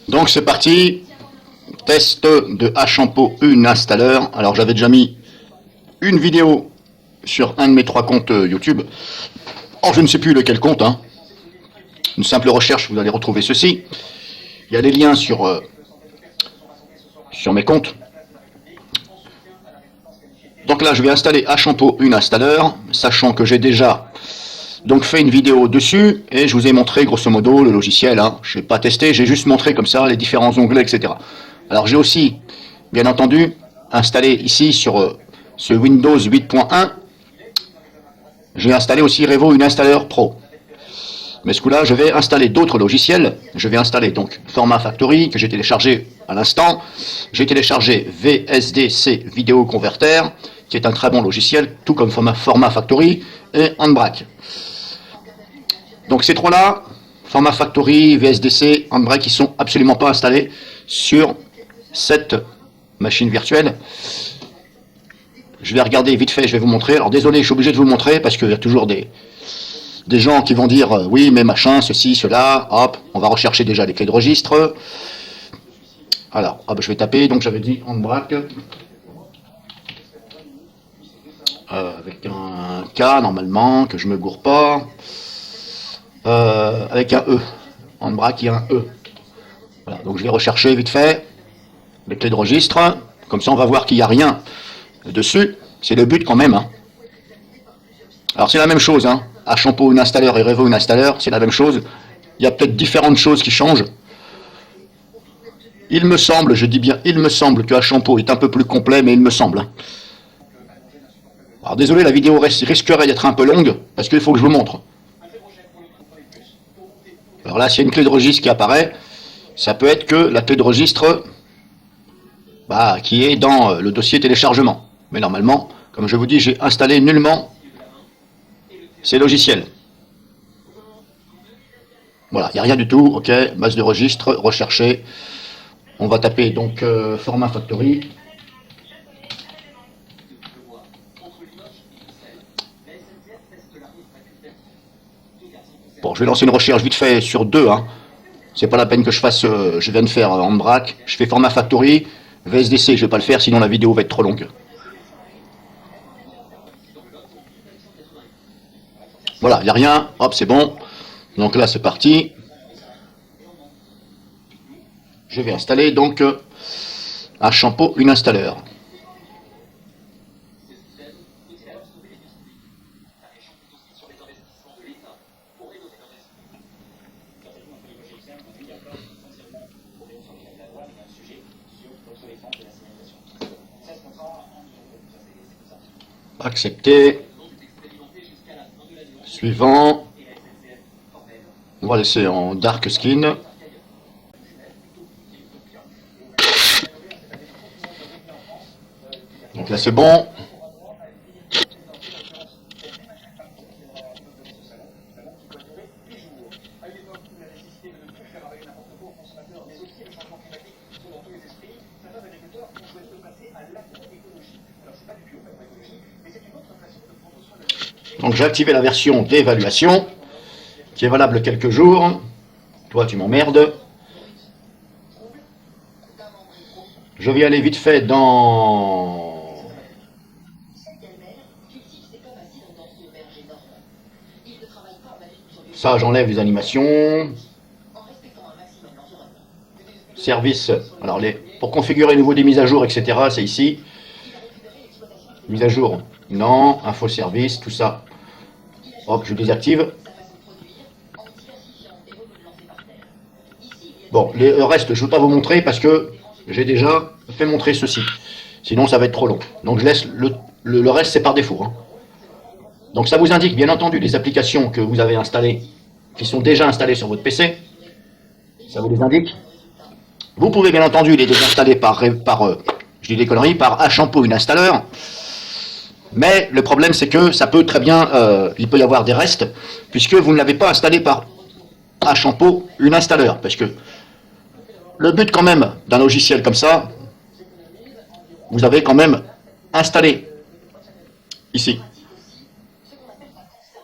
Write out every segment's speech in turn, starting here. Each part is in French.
Donc c'est parti, test de H-Shampoo Uninstalleur. Alors j'avais déjà mis une vidéo sur un de mes 3 comptes YouTube. Oh, je ne sais plus lequel compte, hein. Une simple recherche, vous allez retrouver ceci. Il y a les liens sur mes comptes. Donc là je vais installer H-Shampoo Uninstalleur, sachant que j'ai déjà donc fait une vidéo dessus, et je vous ai montré grosso modo le logiciel, hein. Je n'ai pas testé, j'ai juste montré comme ça les différents onglets, etc. Alors j'ai aussi, bien entendu, installé ici sur ce Windows 8.1, j'ai installé aussi Revo Uninstalleur Pro. Mais ce coup-là, je vais installer d'autres logiciels. Je vais installer donc Format Factory, que j'ai téléchargé à l'instant. J'ai téléchargé VSDC Video Converter, qui est un très bon logiciel, tout comme Format Factory et Handbrake. Donc ces trois-là, Format Factory, VSDC, Handbrake, ils sont absolument pas installés sur cette machine virtuelle. Je vais regarder vite fait, je vais vous montrer. Alors désolé, je suis obligé de vous montrer parce qu'il y a toujours des gens qui vont dire oui mais machin, ceci, cela, hop, on va rechercher déjà les clés de registre. Alors, hop, je vais taper, donc j'avais dit Handbrake, avec un K normalement, que je me gourre pas, avec un E, Handbrake, il y a un E. Voilà, donc je vais rechercher vite fait les clés de registre, comme ça on va voir qu'il n'y a rien dessus, c'est le but quand même, hein. Alors c'est la même chose, hein. H-Shampoo Uninstalleur et Revo Uninstalleur, c'est la même chose. Il y a peut-être différentes choses qui changent. Il me semble, je dis bien il me semble que H-Shampoo est un peu plus complet, mais il me semble. Alors désolé, la vidéo risquerait d'être un peu longue, parce qu'il faut que je vous montre. Alors là, s'il y a une clé de registre qui apparaît, ça peut être que la clé de registre qui est dans le dossier téléchargement. Mais normalement, comme je vous dis, j'ai installé nullement ces logiciels. Voilà, il n'y a rien du tout, ok, base de registre, rechercher. On va taper donc Format Factory. Bon, je vais lancer une recherche vite fait sur 2, hein. C'est pas la peine que je fasse, je viens de faire Handbrake. Je fais Format Factory, VSDC, je vais pas le faire, sinon la vidéo va être trop longue. Voilà, il n'y a rien, hop, c'est bon. Donc là, c'est parti. Je vais installer donc H-Shampoo Uninstalleur. Accepter. Suivant. On va laisser en dark skin. Donc là c'est bon. Donc j'ai activé la version d'évaluation qui est valable quelques jours. Toi tu m'emmerdes. Je vais aller vite fait dans ça, j'enlève les animations. Service. Alors pour configurer nouveau des mises à jour, etc. C'est ici. Mise à jour. Non. Info service, tout ça. Hop, je désactive. Bon, le reste, je ne veux pas vous montrer parce que j'ai déjà fait montrer ceci. Sinon, ça va être trop long. Donc, je laisse le reste, c'est par défaut, hein. Donc, ça vous indique, bien entendu, les applications que vous avez installées, qui sont déjà installées sur votre PC. Ça vous les indique. Vous pouvez, bien entendu, les désinstaller par je dis des conneries, par H-Shampoo Uninstalleur. Mais le problème, c'est que ça peut très bien, il peut y avoir des restes, puisque vous ne l'avez pas installé par H-Shampoo Uninstalleur. Parce que le but quand même d'un logiciel comme ça, vous avez quand même installé ici.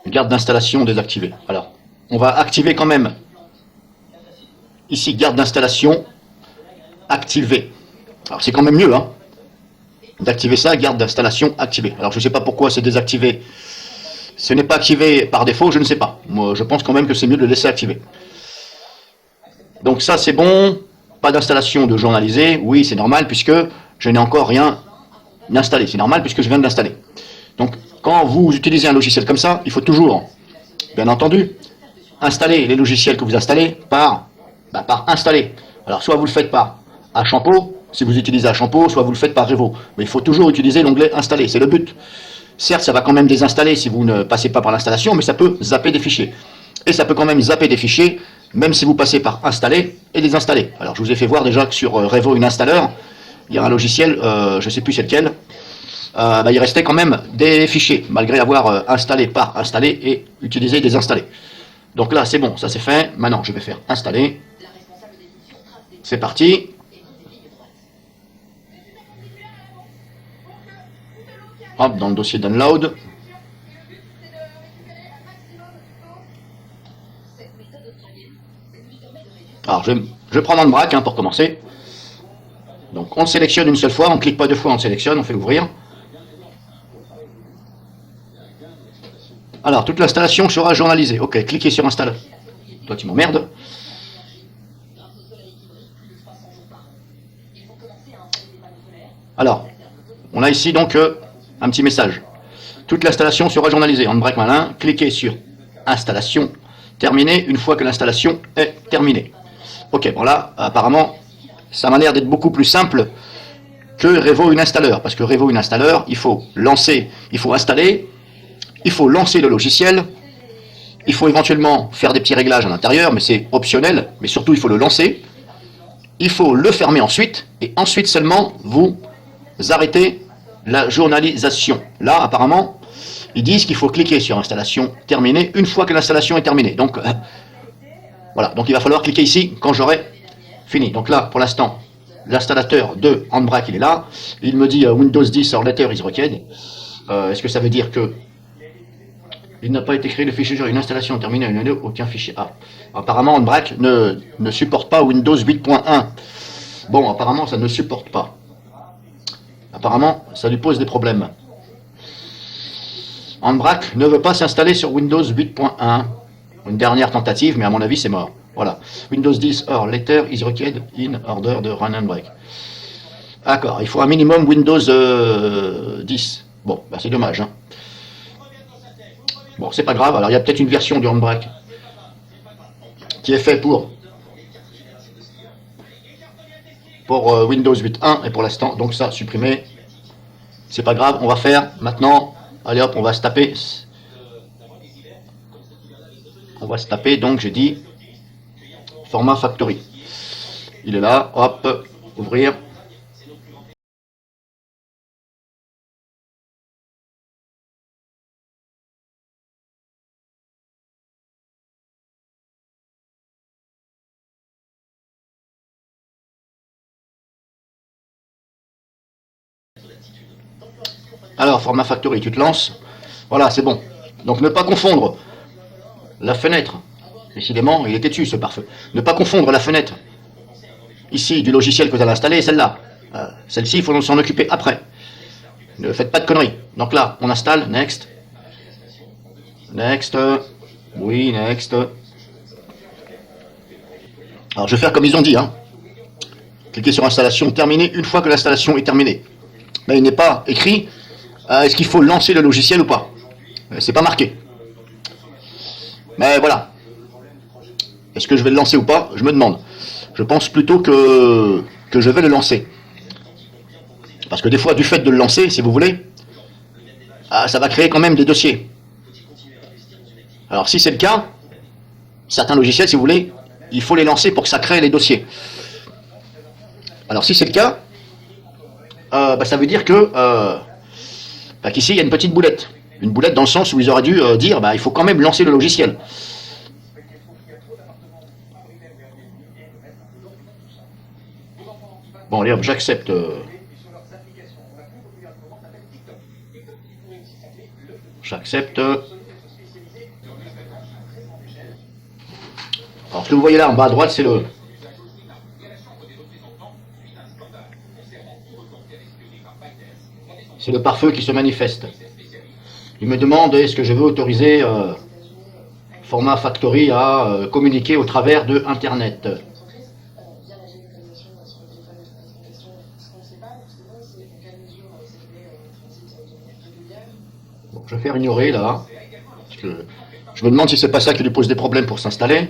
Garde d'installation désactivée. Alors, on va activer quand même ici, garde d'installation activée. Alors c'est quand même mieux, hein, d'activer ça, garde d'installation activée. Alors je ne sais pas pourquoi c'est désactivé. Ce n'est pas activé par défaut, je ne sais pas. Moi, je pense quand même que c'est mieux de le laisser activer. Donc ça, c'est bon. Pas d'installation de journaliser. Oui, c'est normal puisque je n'ai encore rien installé. C'est normal puisque je viens de l'installer. Donc, quand vous utilisez un logiciel comme ça, il faut toujours, bien entendu, installer les logiciels que vous installez par installer. Alors, soit vous le faites par Achampo, si vous utilisez Achampo, soit vous le faites par Revo. Mais il faut toujours utiliser l'onglet installer, c'est le but. Certes, ça va quand même désinstaller si vous ne passez pas par l'installation, mais ça peut zapper des fichiers. Et ça peut quand même zapper des fichiers, même si vous passez par installer et désinstaller. Alors, je vous ai fait voir déjà que sur Revo Installer, il y a un logiciel, je ne sais plus c'est lequel, il restait quand même des fichiers, malgré avoir installé par installer et utilisé désinstaller. Donc là, c'est bon, ça c'est fait. Maintenant, je vais faire installer. C'est parti. Hop, dans le dossier download. Alors, je vais prendre Handbrack hein, pour commencer. Donc, on le sélectionne une seule fois, on ne clique pas deux fois, on le sélectionne, on fait ouvrir. Alors, toute l'installation sera journalisée. Ok, cliquez sur installe. Toi, tu m'emmerdes. Alors, on a ici donc un petit message. Toute l'installation sera journalisée. Handbrack malin, cliquez sur installation terminée une fois que l'installation est terminée. Ok, bon là, apparemment, ça m'a l'air d'être beaucoup plus simple que Revo Installer. Parce que Revo Installer, il faut lancer, il faut installer, il faut lancer le logiciel, il faut éventuellement faire des petits réglages à l'intérieur, mais c'est optionnel, mais surtout il faut le lancer, il faut le fermer ensuite, et ensuite seulement vous arrêtez la journalisation. Là, apparemment, ils disent qu'il faut cliquer sur installation terminée une fois que l'installation est terminée. Donc, voilà, donc il va falloir cliquer ici quand j'aurai fini. Donc là, pour l'instant, l'installateur de Handbrack, il est là. Il me dit Windows 10 or later is required. Est-ce que ça veut dire que il n'a pas été créé le fichier une installation terminée, il n'y a aucun fichier. Ah, apparemment Handbrack ne supporte pas Windows 8.1. Bon, apparemment ça ne supporte pas. Apparemment, ça lui pose des problèmes. Handbrack ne veut pas s'installer sur Windows 8.1. Une dernière tentative, mais à mon avis, c'est mort. Voilà. Windows 10 or later is required in order de run Handbrack. D'accord, il faut un minimum Windows 10. Bon, bah c'est dommage. Hein. Bon, c'est pas grave. Alors, il y a peut-être une version du Handbrack qui est fait pour Windows 8.1 et pour l'instant, donc ça, supprimé. C'est pas grave, on va faire maintenant. Allez hop, on va se taper. On va se taper, donc j'ai dit format factory. Il est là, hop, ouvrir. Alors, format factory, tu te lances. Voilà, c'est bon. Donc, ne pas confondre la fenêtre. Décidément, il était dessus, ce pare-feu. Ne pas confondre la fenêtre, ici, du logiciel que vous allez installer et celle-là. Celle-ci, il faut s'en occuper après. Ne faites pas de conneries. Donc là, on installe, next. Next. Oui, next. Alors, je vais faire comme ils ont dit. Hein. Cliquez sur installation terminée une fois que l'installation est terminée. Mais il n'est pas écrit est-ce qu'il faut lancer le logiciel ou pas. C'est pas marqué. Mais voilà. Est-ce que je vais le lancer ou pas? Je me demande. Je pense plutôt que je vais le lancer. Parce que des fois, du fait de le lancer, si vous voulez, ça va créer quand même des dossiers. Alors si c'est le cas, certains logiciels, si vous voulez, il faut les lancer pour que ça crée les dossiers. Alors si c'est le cas, ça veut dire que qu'ici il y a une petite boulette. Une boulette dans le sens où ils auraient dû dire il faut quand même lancer le logiciel. Bon allez hop, j'accepte. J'accepte. Alors ce que vous voyez là en bas à droite, c'est le C'est le pare-feu qui se manifeste. Il me demande est-ce que je veux autoriser format factory à communiquer au travers de Internet. Bon, je vais faire ignorer là, parce que je me demande si c'est pas ça qui lui pose des problèmes pour s'installer.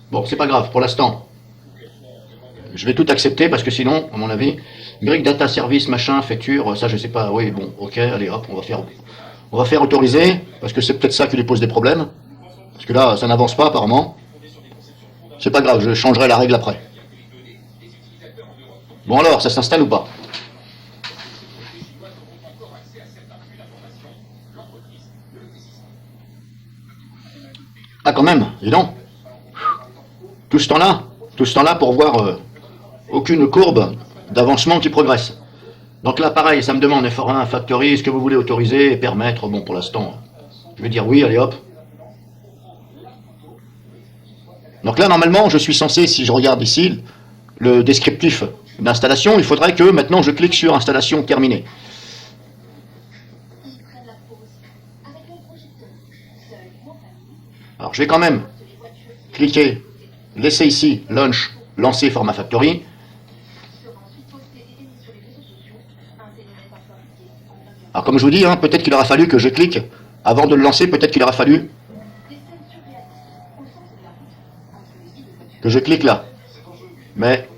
Bon, c'est pas grave, pour l'instant. Je vais tout accepter parce que sinon, à mon avis, brique data service, machin, facture, ça je sais pas. Oui, bon, ok, allez hop, on va faire autoriser, parce que c'est peut-être ça qui lui pose des problèmes. Parce que là, ça n'avance pas apparemment. C'est pas grave, je changerai la règle après. Bon alors, ça s'installe ou pas? Ah quand même, dis donc. Tout ce temps-là pour voir aucune courbe d'avancement qui progresse. Donc là, pareil, ça me demande F1, Factory, est-ce que vous voulez autoriser et permettre? Bon, pour l'instant, je vais dire oui, allez hop. Donc là, normalement, je suis censé, si je regarde ici, le descriptif d'installation, il faudrait que maintenant je clique sur installation terminée. Alors je vais quand même cliquer, laisser ici Launch, lancer format Factory. Alors comme je vous dis, hein, peut-être qu'il aura fallu que je clique, avant de le lancer, peut-être qu'il aura fallu que je clique là. Mais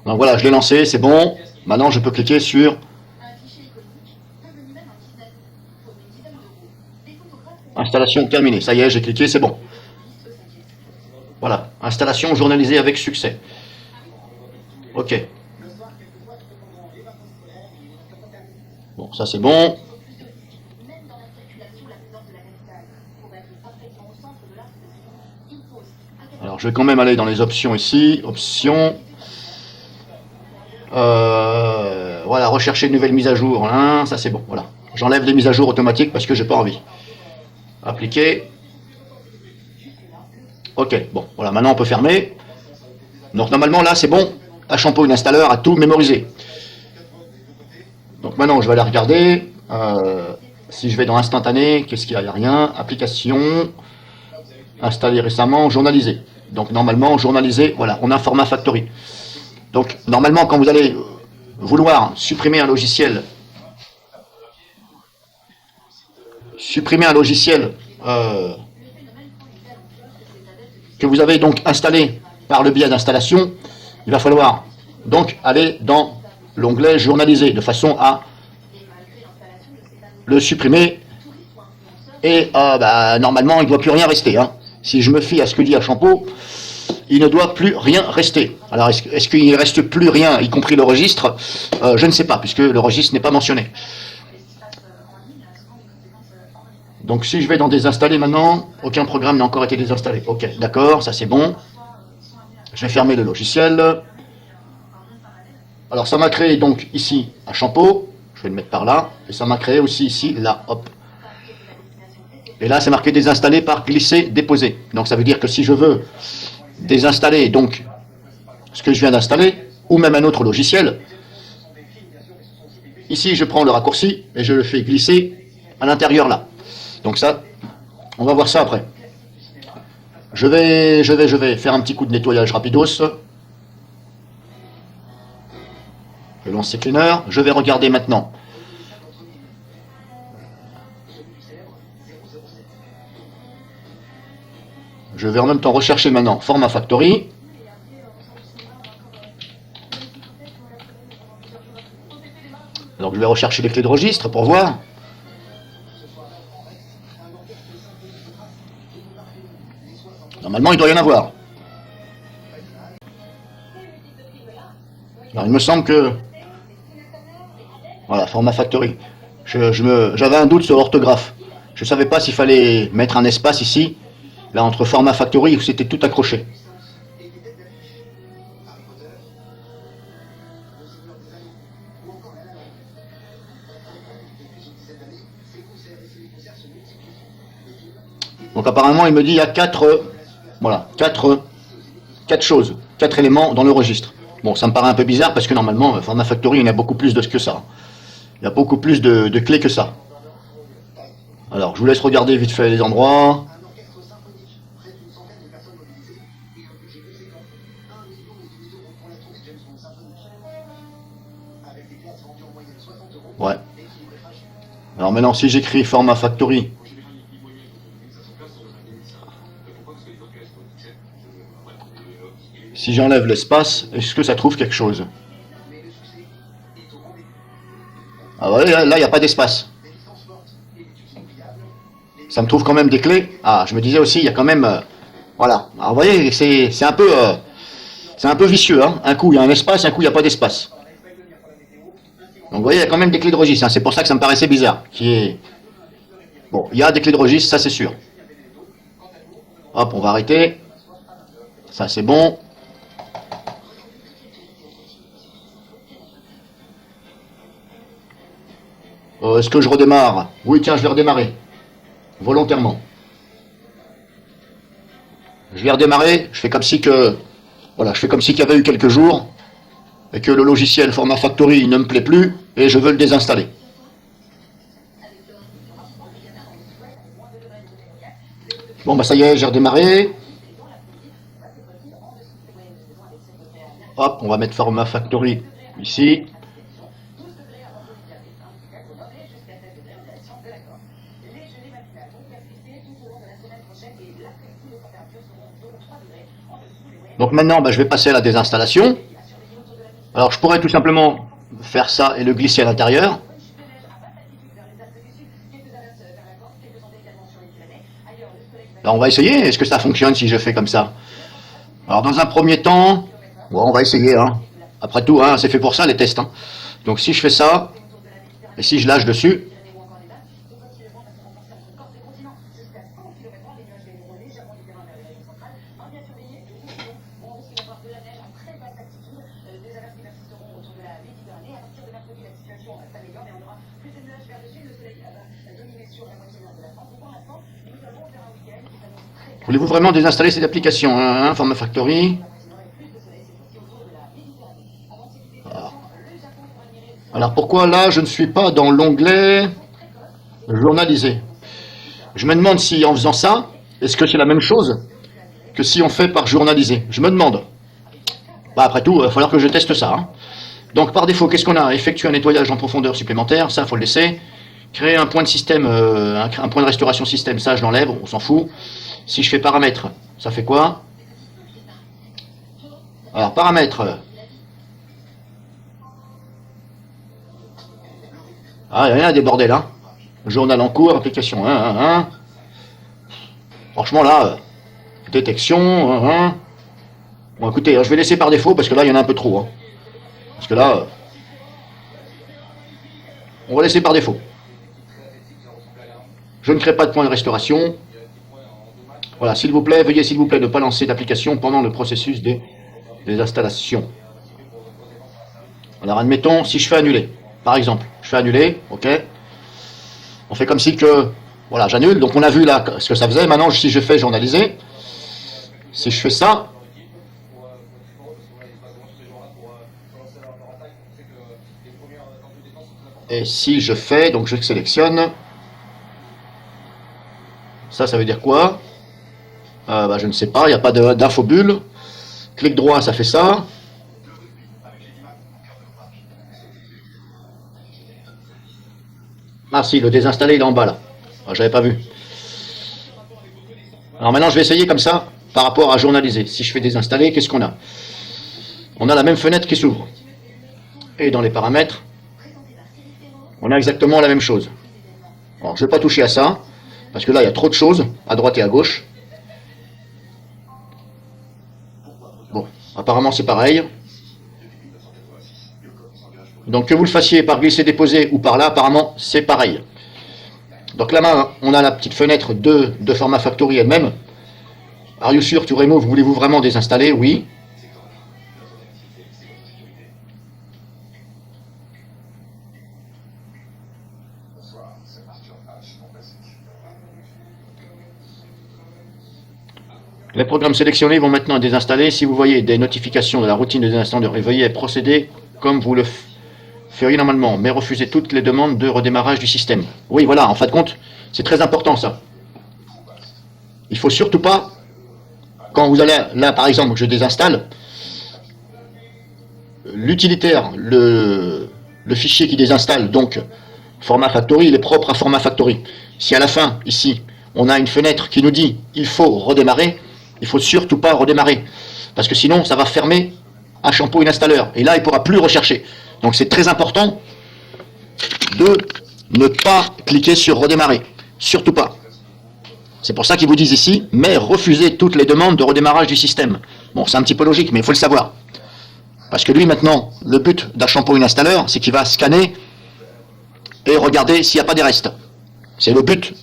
donc voilà, je l'ai lancé, c'est bon. Maintenant, je peux cliquer sur installation terminée. Ça y est, j'ai cliqué, c'est bon. Voilà, installation journalisée avec succès. Ok. Bon, ça c'est bon. Alors, je vais quand même aller dans les options ici. Options. Voilà, rechercher une nouvelle mise à jour. Hein, ça c'est bon, voilà. J'enlève les mises à jour automatiques parce que j'ai pas envie. Appliquer. Ok, bon, voilà, maintenant on peut fermer. Donc normalement là c'est bon. Shampoo installeur a tout mémorisé. Donc maintenant je vais aller regarder. Si je vais dans instantané, qu'est-ce qu'il y a? Il n'y a rien. Application. Installé récemment, journalisé. Donc normalement journalisé, voilà, on a un format factory. Donc normalement quand vous allez vouloir supprimer un logiciel, que vous avez donc installé par le biais d'installation, il va falloir donc aller dans l'onglet journaliser de façon à le supprimer et normalement il ne doit plus rien rester. Hein. Si je me fie à ce que dit Shampoo, il ne doit plus rien rester. Alors est-ce qu'il ne reste plus rien, y compris le registre? Je ne sais pas, puisque le registre n'est pas mentionné. Donc si je vais dans désinstaller maintenant, aucun programme n'a encore été désinstallé. Ok, d'accord, ça c'est bon. Je vais fermer le logiciel. Alors ça m'a créé donc ici un Shampoo, je vais le mettre par là, et ça m'a créé aussi ici, là, hop. Et là c'est marqué désinstaller par glisser, déposer. Donc ça veut dire que si je veux désinstaller donc ce que je viens d'installer, ou même un autre logiciel, ici je prends le raccourci et je le fais glisser à l'intérieur là. Donc ça, on va voir ça après. Je vais faire un petit coup de nettoyage rapidos. Je vais lancer Cleaner. Je vais regarder maintenant. Je vais en même temps rechercher maintenant Format Factory. Donc je vais rechercher les clés de registre pour voir. Normalement, il doit y en avoir. Alors, il me semble que... Voilà, Format Factory. J'avais un doute sur l'orthographe. Je savais pas s'il fallait mettre un espace ici, là entre format factory, où c'était tout accroché. Donc apparemment, il me dit il y a voilà, quatre choses, quatre éléments dans le registre. Bon, ça me paraît un peu bizarre parce que normalement, format factory, il y en a beaucoup plus de que ça. Il y a beaucoup plus de clés que ça. Alors, je vous laisse regarder vite fait les endroits. Ouais. Alors maintenant, si j'écris format factory, si j'enlève l'espace, est-ce que ça trouve quelque chose? Ah ouais, là, il n'y a pas d'espace. Ça me trouve quand même des clés. Ah, je me disais aussi, il y a quand même... voilà. Alors vous voyez, c'est un peu vicieux. Hein. Un coup, il y a un espace, un coup, il n'y a pas d'espace. Donc vous voyez, il y a quand même des clés de registre. Hein. C'est pour ça que ça me paraissait bizarre. Bon, il y a des clés de registre, ça c'est sûr. Hop, on va arrêter. Ça c'est bon. Est-ce que je redémarre? Oui, tiens, je vais redémarrer. Volontairement. Je vais redémarrer. Je fais comme si que... Voilà, je fais comme si qu'il y avait eu quelques jours et que le logiciel format factory ne me plaît plus et je veux le désinstaller. Bon, bah ça y est, j'ai redémarré. Hop, on va mettre format factory ici. Donc maintenant, bah, je vais passer à la désinstallation. Alors je pourrais tout simplement faire ça et le glisser à l'intérieur. Alors on va essayer, est-ce que ça fonctionne si je fais comme ça? Alors dans un premier temps, bon, on va essayer. Hein. Après tout, hein, c'est fait pour ça les tests. Hein. Donc si je fais ça, et si je lâche dessus, voulez-vous vraiment désinstaller cette application, hein, Format Factory? Alors pourquoi là je ne suis pas dans l'onglet journaliser? Je me demande si en faisant ça, est-ce que c'est la même chose que si on fait par journaliser? Je me demande. Bah, après tout, il va falloir que je teste ça. Hein. Donc par défaut, qu'est-ce qu'on a? Effectuer un nettoyage en profondeur supplémentaire, ça il faut le laisser. Créer un point de système, un point de restauration système, ça je l'enlève, on s'en fout. Si je fais paramètres, ça fait quoi? Alors paramètres. Ah, il y a rien à déborder là. Journal en cours, application 1. Franchement là, détection 1. Bon écoutez, je vais laisser par défaut parce que là il y en a un peu trop. Hein. Parce que là, on va laisser par défaut. Je ne crée pas de point de restauration. Voilà, s'il vous plaît, veuillez s'il vous plaît ne pas lancer d'application pendant le processus des installations. Alors admettons, si je fais annuler, par exemple, je fais annuler, ok. On fait comme si que, voilà, j'annule. Donc on a vu là ce que ça faisait. Maintenant, si je fais journaliser, si je fais ça, et si je fais, donc je sélectionne, ça veut dire quoi? Bah, je ne sais pas, il n'y a pas d'infobulle. Clic droit, ça fait ça. Ah si, le désinstaller, il est en bas là. Ah, j'avais pas vu. Alors maintenant, je vais essayer comme ça, par rapport à journaliser. Si je fais désinstaller, qu'est-ce qu'on a? On a la même fenêtre qui s'ouvre. Et dans les paramètres, on a exactement la même chose. Alors, je ne vais pas toucher à ça, parce que là, il y a trop de choses, à droite et à gauche. Bon, apparemment, c'est pareil. Donc, que vous le fassiez par glisser-déposer ou par là, apparemment, c'est pareil. Donc là, on a la petite fenêtre de format factory elle-même. Are you sure to remove? Voulez-vous vraiment désinstaller? Oui. Les programmes sélectionnés vont maintenant être désinstallés. Si vous voyez des notifications de la routine de désinstallation, veuillez procéder comme vous le feriez normalement, mais refusez toutes les demandes de redémarrage du système. Oui, voilà, en fin de compte, c'est très important ça. Il faut surtout pas, quand vous allez, là par exemple, je désinstalle, l'utilitaire, le fichier qui désinstalle, donc format factory, il est propre à format factory. Si à la fin, ici, on a une fenêtre qui nous dit il faut redémarrer, il faut surtout pas redémarrer, parce que sinon ça va fermer à Shampoo Installer, et là il ne pourra plus rechercher. Donc c'est très important de ne pas cliquer sur redémarrer, surtout pas. C'est pour ça qu'ils vous disent ici, mais refusez toutes les demandes de redémarrage du système. Bon, c'est un petit peu logique, mais il faut le savoir. Parce que lui maintenant, le but d'un Shampoo Installer, c'est qu'il va scanner et regarder s'il n'y a pas des restes. C'est le but.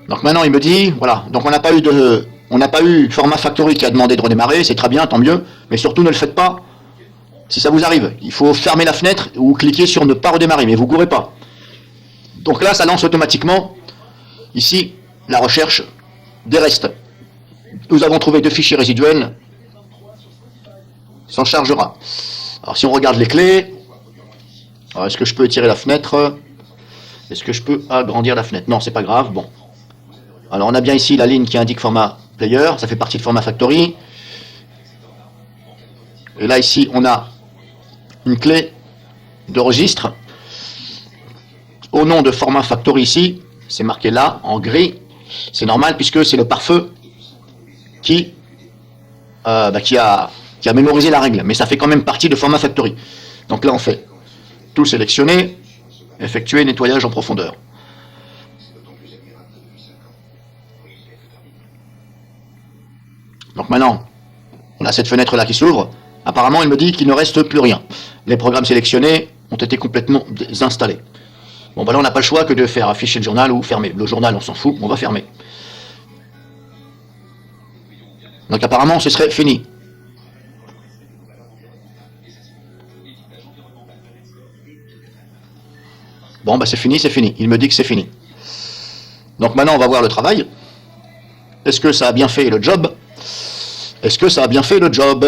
Donc maintenant il me dit, voilà, donc on n'a pas eu format factory qui a demandé de redémarrer, c'est très bien, tant mieux, mais surtout ne le faites pas si ça vous arrive. Il faut fermer la fenêtre ou cliquer sur ne pas redémarrer, mais vous ne courez pas. Donc là, ça lance automatiquement, ici, la recherche des restes. Nous avons trouvé 2 fichiers résiduels, s'en chargera. Alors si on regarde les clés, est-ce que je peux étirer la fenêtre? Est-ce que je peux agrandir la fenêtre? Non, c'est pas grave, bon. Alors on a bien ici la ligne qui indique format player, ça fait partie de format factory. Et là ici on a une clé de registre au nom de format factory ici, c'est marqué là en gris. C'est normal puisque c'est le pare-feu qui a mémorisé la règle, mais ça fait quand même partie de format factory. Donc là on fait tout sélectionner, effectuer nettoyage en profondeur. Donc maintenant, on a cette fenêtre-là qui s'ouvre. Apparemment, il me dit qu'il ne reste plus rien. Les programmes sélectionnés ont été complètement désinstallés. Bon, ben là, on n'a pas le choix que de faire afficher le journal ou fermer. Le journal, on s'en fout, on va fermer. Donc apparemment, ce serait fini. Bon, ben c'est fini, c'est fini. Il me dit que c'est fini. Donc maintenant, on va voir le travail. Est-ce que ça a bien fait le job? Est-ce que ça a bien fait le job?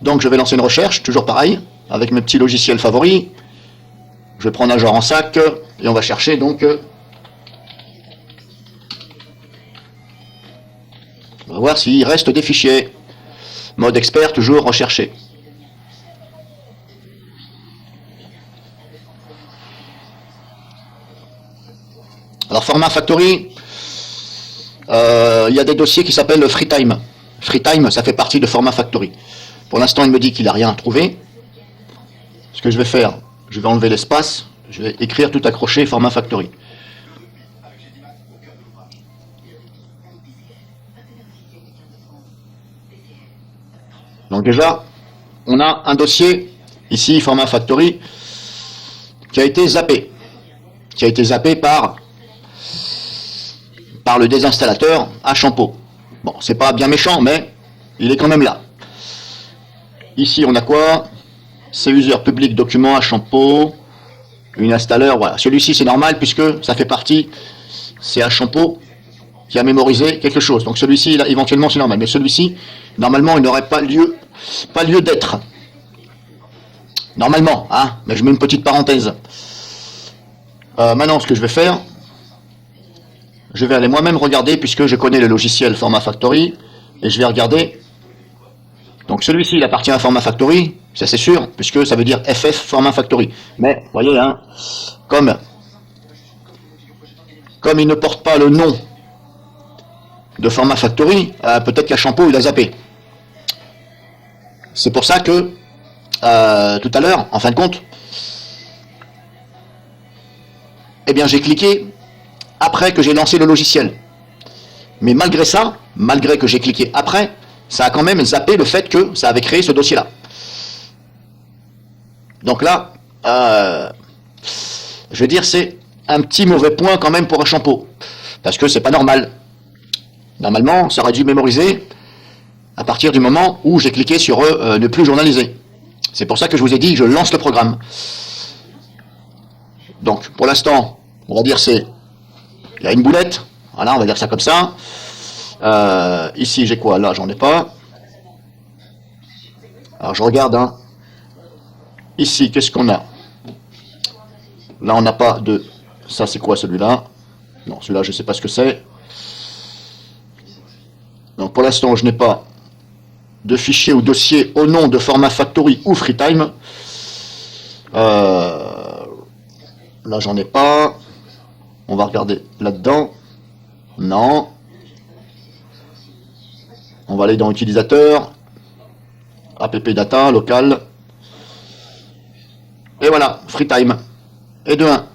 Donc je vais lancer une recherche, toujours pareil, avec mes petits logiciels favoris. Je vais prendre un genre en sac, et on va chercher donc... On va voir s'il reste des fichiers. Mode expert, toujours rechercher. Alors format factory, il y a des dossiers qui s'appellent FreeTime. FreeTime, ça fait partie de format factory. Pour l'instant, il me dit qu'il n'a rien trouvé. Ce que je vais faire, je vais enlever l'espace, je vais écrire tout accroché format factory. Donc déjà, on a un dossier, ici, format factory, qui a été zappé. Qui a été zappé par le désinstallateur à Shampoo. Bon, c'est pas bien méchant, mais il est quand même là. Ici, on a quoi? C'est user public document à Shampoo, une installeur, voilà. Celui-ci, c'est normal puisque ça fait partie, c'est à Shampoo qui a mémorisé quelque chose. Donc celui-ci, éventuellement, c'est normal. Mais celui-ci, normalement, il n'aurait pas lieu d'être. Normalement, hein, mais je mets une petite parenthèse. Maintenant, ce que je vais faire, je vais aller moi-même regarder, puisque je connais le logiciel Format Factory, et je vais regarder. Donc celui-ci, il appartient à Format Factory, ça c'est sûr, puisque ça veut dire FF Format Factory. Mais, vous voyez, hein, comme il ne porte pas le nom de Format Factory, peut-être qu'à Shampoo, il a zappé. C'est pour ça que, tout à l'heure, en fin de compte, eh bien j'ai cliqué après que j'ai lancé le logiciel. Mais malgré ça, malgré que j'ai cliqué après, ça a quand même zappé le fait que ça avait créé ce dossier-là. Donc là, je veux dire, c'est un petit mauvais point quand même pour un shampoo. Parce que c'est pas normal. Normalement, ça aurait dû mémoriser à partir du moment où j'ai cliqué sur ne plus journaliser. C'est pour ça que je vous ai dit, je lance le programme. Donc, pour l'instant, on va dire c'est... Il y a une boulette. Voilà, on va dire ça comme ça. Ici, j'ai quoi? Là, j'en ai pas. Alors, je regarde, hein. Ici, qu'est-ce qu'on a? Là, on n'a pas de... Ça, c'est quoi, celui-là? Non, celui-là, je ne sais pas ce que c'est. Donc, pour l'instant, je n'ai pas de fichier ou dossier au nom de format Factory ou FreeTime. Là, j'en ai pas. On va regarder là-dedans. Non. On va aller dans Utilisateur. App Data, local. Et voilà, FreeTime. Et de 1.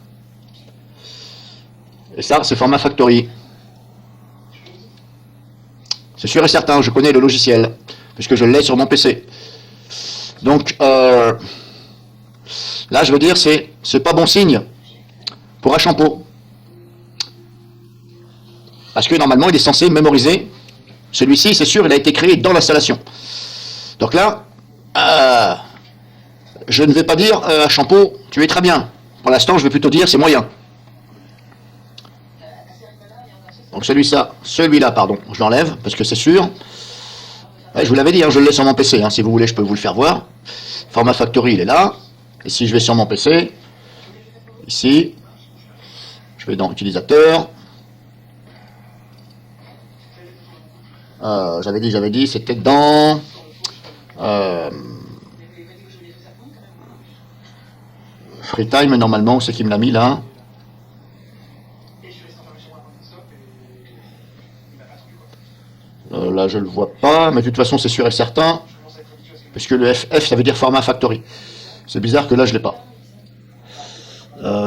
Et ça, c'est format Factory. C'est sûr et certain, je connais le logiciel, puisque je l'ai sur mon PC. Donc, là, je veux dire, c'est pas bon signe pour un shampoo. Parce que normalement, il est censé mémoriser. Celui-ci, c'est sûr, il a été créé dans l'installation. Donc là, je ne vais pas dire à shampoo, tu es très bien. Pour l'instant, je vais plutôt dire c'est moyen. Donc celui-là, pardon, je l'enlève parce que c'est sûr. Ouais, je vous l'avais dit, hein, je le laisse sur mon PC. Hein, si vous voulez, je peux vous le faire voir. Format Factory, il est là. Et si je vais sur mon PC, ici, je vais dans Utilisateur. J'avais dit, c'était dans FreeTime, normalement, c'est qui me l'a mis là. Là, je le vois pas, mais de toute façon, c'est sûr et certain, puisque le FF, ça veut dire format Factory. C'est bizarre que là, je l'ai pas.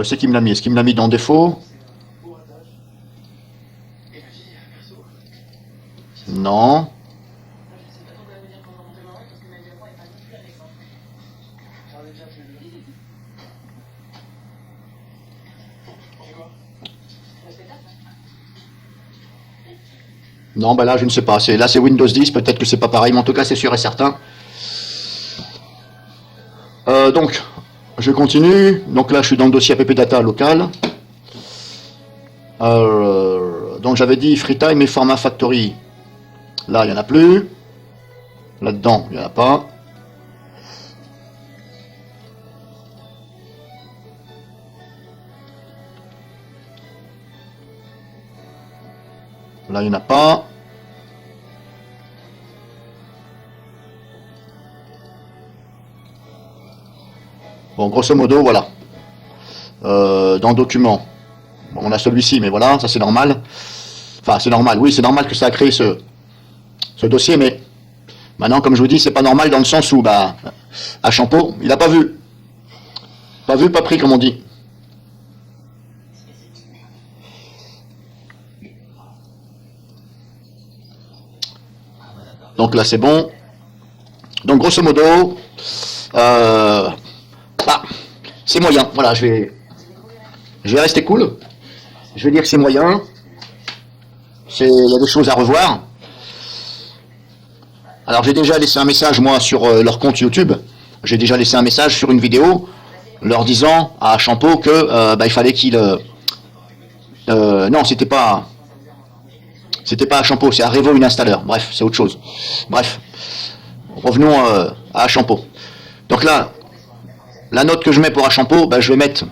C'est qui me l'a mis? Est-ce qu'il me l'a mis dans défaut? Non. Non, bah là, je ne sais pas. Là, c'est Windows 10, peut-être que c'est pas pareil, mais en tout cas, c'est sûr et certain. Donc, je continue. Donc là, je suis dans le dossier app data local. Donc, j'avais dit FreeTime et format Factory. Là, il n'y en a plus. Là-dedans, il n'y en a pas. Là, il n'y en a pas. Bon, grosso modo, voilà. Dans Documents, bon, on a celui-ci, mais voilà, ça c'est normal. Enfin, c'est normal, oui, c'est normal que ça a créé ce dossier, mais maintenant, comme je vous dis, c'est pas normal dans le sens où, bah, à Champeau, il n'a pas vu. Pas vu, pas pris, comme on dit. Donc là, c'est bon. Donc, grosso modo, bah, c'est moyen. Voilà, je vais rester cool. Je vais dire que c'est moyen. Il y a des choses à revoir. Alors, j'ai déjà laissé un message, moi, sur leur compte YouTube. J'ai déjà laissé un message sur une vidéo leur disant à Champeau que bah, il fallait qu'il... non, c'était pas à Champeau, c'est à Revo une installeur. Bref, c'est autre chose. Bref, revenons à Champeau. Donc là, la note que je mets pour Champeau, bah, je vais mettre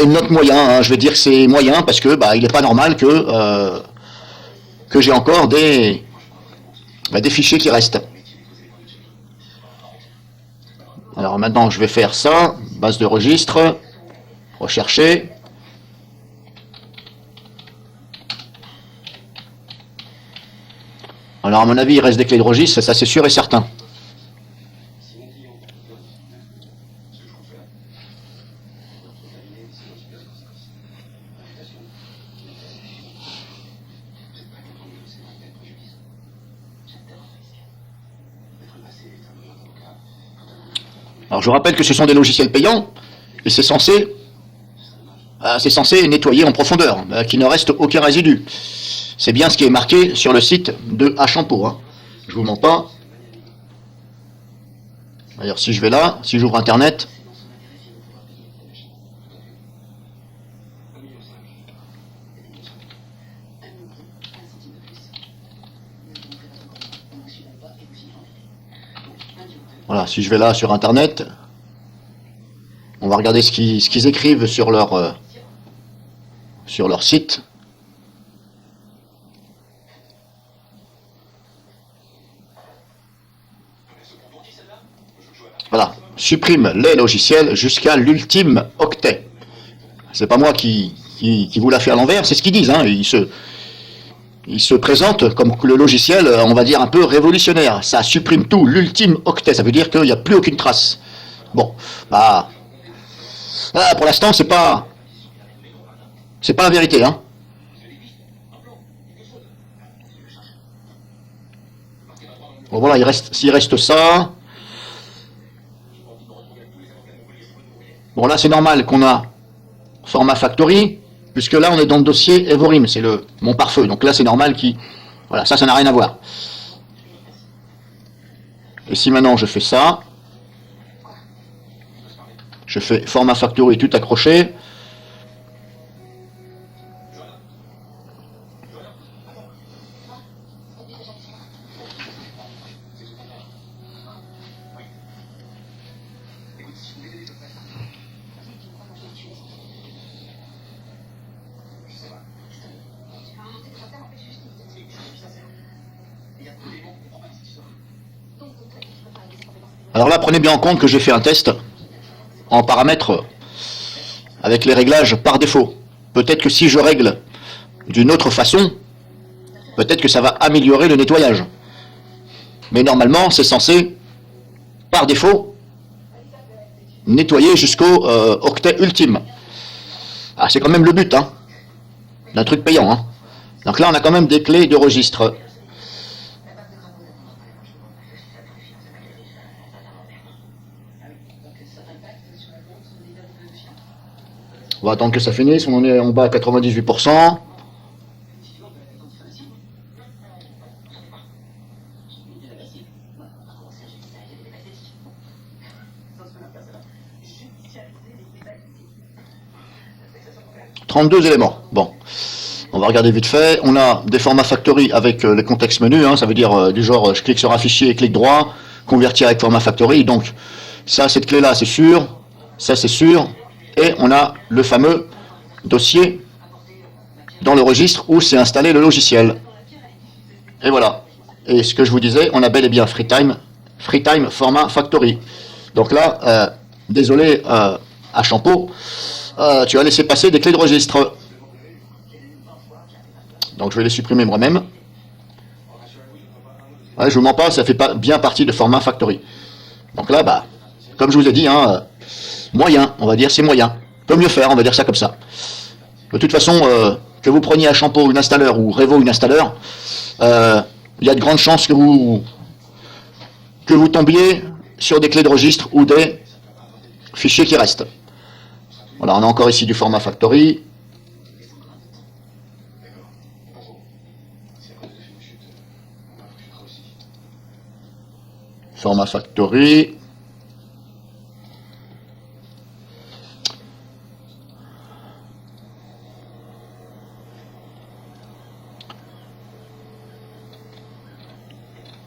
une note moyen. Hein. Je vais dire que c'est moyen parce que bah, il n'est pas normal que j'ai encore des fichiers qui restent. Alors maintenant, je vais faire ça, base de registre, rechercher. Alors à mon avis, il reste des clés de registre, ça c'est sûr et certain. Alors je rappelle que ce sont des logiciels payants, et c'est censé nettoyer en profondeur, qu'il ne reste aucun résidu. C'est bien ce qui est marqué sur le site de Ashampo. Hein. Je vous mens pas. D'ailleurs, si je vais là, si j'ouvre Internet, voilà, si je vais là sur Internet, on va regarder ce qu'ils écrivent sur leur site. Voilà, supprime les logiciels jusqu'à l'ultime octet. C'est pas moi qui vous l'a fait à l'envers, c'est ce qu'ils disent. Hein. Ils se présentent comme le logiciel, on va dire, un peu révolutionnaire. Ça supprime tout, l'ultime octet, ça veut dire qu'il n'y a plus aucune trace. Bon, bah, pour l'instant, c'est pas la vérité, hein. Bon, voilà, s'il reste ça. Bon, là, c'est normal qu'on a format factory, puisque là, on est dans le dossier Evorim, c'est mon pare-feu. Donc là, c'est normal voilà, ça n'a rien à voir. Et si maintenant je fais ça, je fais format factory tout accroché. Alors là, prenez bien en compte que j'ai fait un test en paramètres avec les réglages par défaut. Peut-être que si je règle d'une autre façon, peut-être que ça va améliorer le nettoyage. Mais normalement, c'est censé, par défaut, nettoyer jusqu'au octet ultime. Ah, c'est quand même le but, hein, d'un truc payant. Hein. Donc là, on a quand même des clés de registre. On va attendre que ça finisse, on en est en bas à 98%. « 32 éléments. Bon, on va regarder vite fait. On a des formats factory avec les contextes menus, hein, ça veut dire du genre je clique sur un fichier, clic droit, convertir avec format factory. Donc ça, cette clé-là, c'est sûr. Ça, c'est sûr. Et on a le fameux dossier dans le registre où s'est installé le logiciel. Et voilà. Et ce que je vous disais, on a bel et bien FreeTime format factory. Donc là, désolé Ashampo, tu as laissé passer des clés de registre. Donc je vais les supprimer moi-même. Ouais, je vous mens pas, ça fait pas bien partie de format factory. Donc là, bah, comme je vous ai dit, hein, moyen, on va dire, c'est moyen. Peut mieux faire, on va dire ça comme ça. De toute façon, que vous preniez Ashampo une installeur ou Revo une installeur, il y a de grandes chances que vous tombiez sur des clés de registre ou des fichiers qui restent. Voilà, on a encore ici du format factory. Format factory.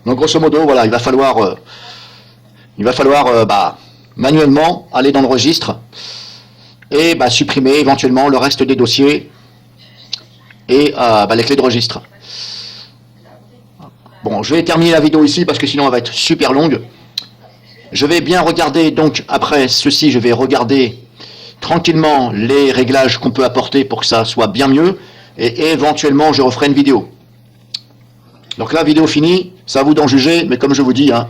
Donc grosso modo, voilà, il va falloir manuellement aller dans le registre et supprimer éventuellement le reste des dossiers et les clés de registre. Bon, je vais terminer la vidéo ici parce que sinon elle va être super longue. Je vais bien regarder, donc après ceci, je vais regarder tranquillement les réglages qu'on peut apporter pour que ça soit bien mieux et éventuellement je referai une vidéo. Donc là, vidéo finie, c'est à vous d'en juger, mais comme je vous dis, hein,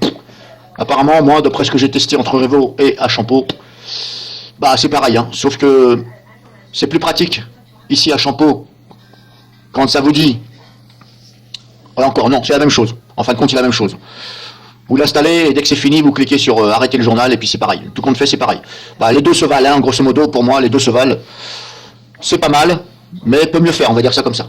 apparemment, moi, d'après ce que j'ai testé entre Revo et Ashampo, c'est pareil, hein, sauf que c'est plus pratique. Ici, Ashampo, quand ça vous dit... Encore, non, c'est la même chose. En fin de compte, c'est la même chose. Vous l'installez et dès que c'est fini, vous cliquez sur arrêter le journal et puis c'est pareil. Tout compte fait, c'est pareil. Bah, les deux se valent, hein, grosso modo, pour moi, les deux se valent. C'est pas mal, mais peut mieux faire, on va dire ça comme ça.